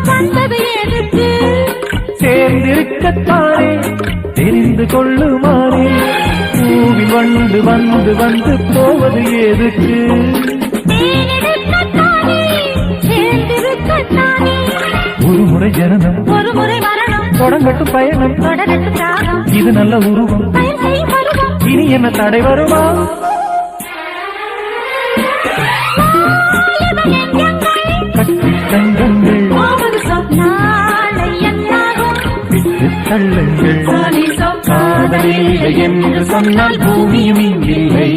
வந்தது எதுக்கு சேர்ந்திருக்கத்தானே தெரிந்து கொள்ளுமாறே பூவில் வந்து வந்து வந்து போவது எதுக்கு ஒரு முறை ஜனனம் ஒரு முறை மரணம் தொடங்கட்டும் பயணம் தொடரட்டும் ராகம் இது நல்ல உருவம் இனி என்ன தடை வருமா கட்டி தங்கங்கள் விட்டு தள்ளுங்கள் காதலில்லை என்று சொன்னால் பூமியும் இல்லை